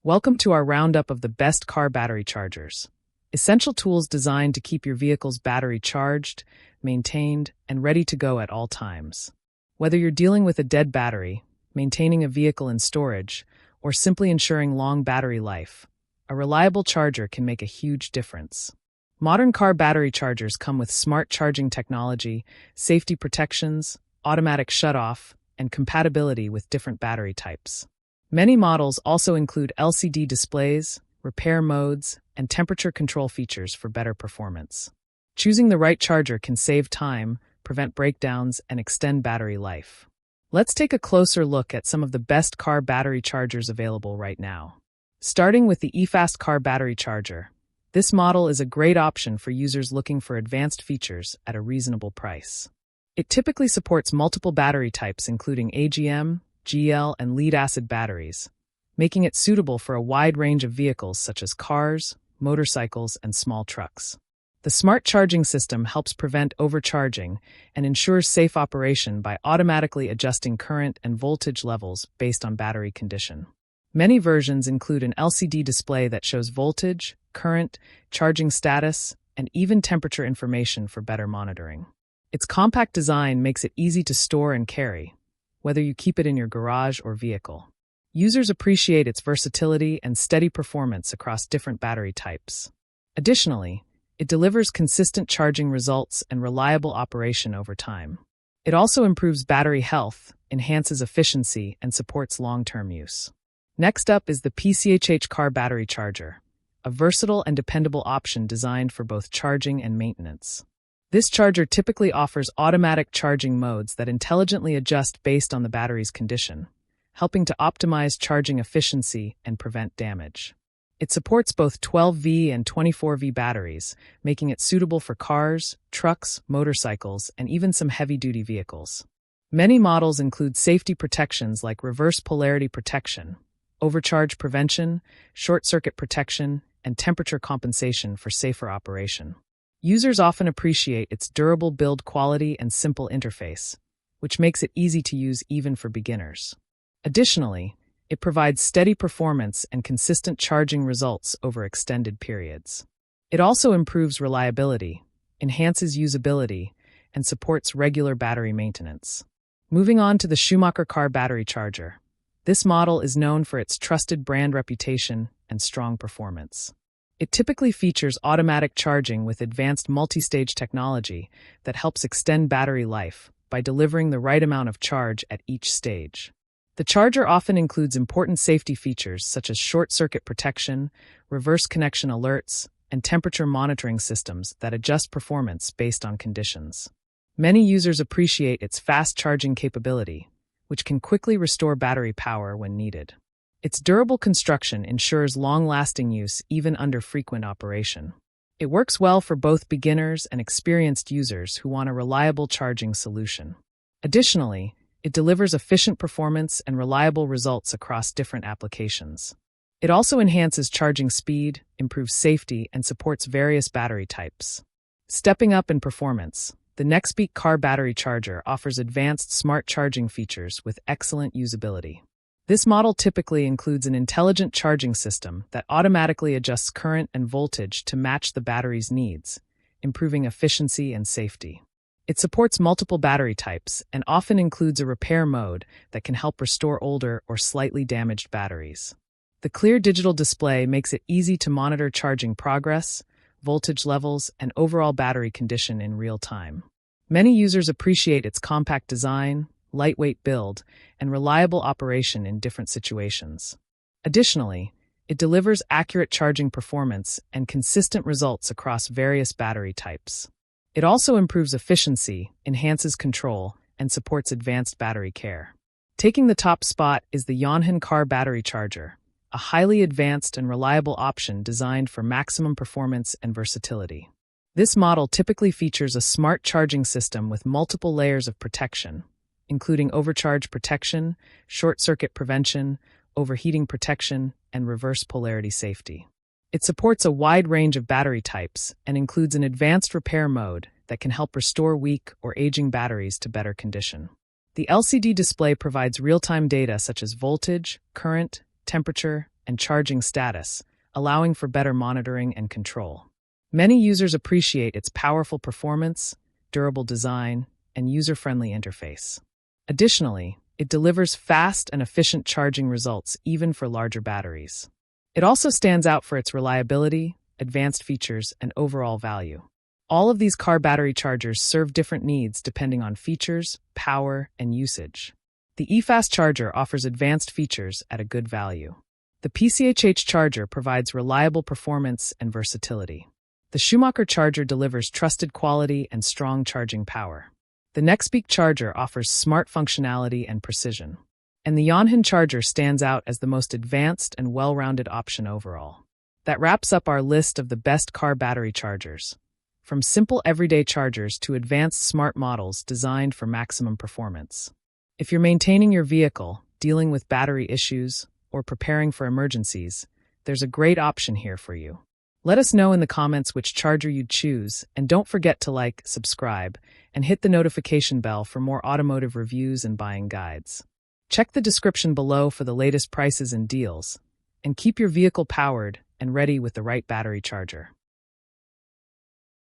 Welcome to our roundup of the best car battery chargers. Essential tools designed to keep your vehicle's battery charged, maintained, and ready to go at all times. Whether you're dealing with a dead battery, maintaining a vehicle in storage, or simply ensuring long battery life, a reliable charger can make a huge difference. Modern car battery chargers come with smart charging technology, safety protections, automatic shutoff, and compatibility with different battery types. Many models also include LCD displays, repair modes, and temperature control features for better performance. Choosing the right charger can save time, prevent breakdowns, and extend battery life. Let's take a closer look at some of the best car battery chargers available right now. Starting with the eFast car battery charger. This model is a great option for users looking for advanced features at a reasonable price. It typically supports multiple battery types including AGM, GL, and lead-acid batteries, making it suitable for a wide range of vehicles such as cars, motorcycles, and small trucks. The smart charging system helps prevent overcharging and ensures safe operation by automatically adjusting current and voltage levels based on battery condition. Many versions include an LCD display that shows voltage, current, charging status, and even temperature information for better monitoring. Its compact design makes it easy to store and carry, whether you keep it in your garage or vehicle. Users appreciate its versatility and steady performance across different battery types. Additionally, it delivers consistent charging results and reliable operation over time. It also improves battery health, enhances efficiency, and supports long-term use. Next up is the PCHH car battery charger, a versatile and dependable option designed for both charging and maintenance. This charger typically offers automatic charging modes that intelligently adjust based on the battery's condition, helping to optimize charging efficiency and prevent damage. It supports both 12V and 24V batteries, making it suitable for cars, trucks, motorcycles, and even some heavy-duty vehicles. Many models include safety protections like reverse polarity protection, overcharge prevention, short-circuit protection, and temperature compensation for safer operation. Users often appreciate its durable build quality and simple interface, which makes it easy to use even for beginners. Additionally, it provides steady performance and consistent charging results over extended periods. It also improves reliability, enhances usability, and supports regular battery maintenance. Moving on to the Schumacher car battery charger. This model is known for its trusted brand reputation and strong performance. It typically features automatic charging with advanced multi-stage technology that helps extend battery life by delivering the right amount of charge at each stage. The charger often includes important safety features such as short-circuit protection, reverse connection alerts, and temperature monitoring systems that adjust performance based on conditions. Many users appreciate its fast charging capability, which can quickly restore battery power when needed. Its durable construction ensures long-lasting use even under frequent operation. It works well for both beginners and experienced users who want a reliable charging solution. Additionally, it delivers efficient performance and reliable results across different applications. It also enhances charging speed, improves safety, and supports various battery types. Stepping up in performance, the Nextpeak car battery charger offers advanced smart charging features with excellent usability. This model typically includes an intelligent charging system that automatically adjusts current and voltage to match the battery's needs, improving efficiency and safety. It supports multiple battery types and often includes a repair mode that can help restore older or slightly damaged batteries. The clear digital display makes it easy to monitor charging progress, voltage levels, and overall battery condition in real time. Many users appreciate its compact design, lightweight build, and reliable operation in different situations. Additionally, it delivers accurate charging performance and consistent results across various battery types. It also improves efficiency, enhances control, and supports advanced battery care. Taking the top spot is the Yonhan car battery charger, a highly advanced and reliable option designed for maximum performance and versatility. This model typically features a smart charging system with multiple layers of protection, including overcharge protection, short-circuit prevention, overheating protection, and reverse polarity safety. It supports a wide range of battery types and includes an advanced repair mode that can help restore weak or aging batteries to better condition. The LCD display provides real-time data such as voltage, current, temperature, and charging status, allowing for better monitoring and control. Many users appreciate its powerful performance, durable design, and user-friendly interface. Additionally, it delivers fast and efficient charging results even for larger batteries. It also stands out for its reliability, advanced features, and overall value. All of these car battery chargers serve different needs depending on features, power, and usage. The eFast charger offers advanced features at a good value. The PCHH charger provides reliable performance and versatility. The Schumacher charger delivers trusted quality and strong charging power. The Nextpeak charger offers smart functionality and precision. And the Yonhon charger stands out as the most advanced and well-rounded option overall. That wraps up our list of the best car battery chargers. From simple everyday chargers to advanced smart models designed for maximum performance. If you're maintaining your vehicle, dealing with battery issues, or preparing for emergencies, there's a great option here for you. Let us know in the comments which charger you'd choose, and don't forget to like, subscribe, and hit the notification bell for more automotive reviews and buying guides. Check the description below for the latest prices and deals, and keep your vehicle powered and ready with the right battery charger.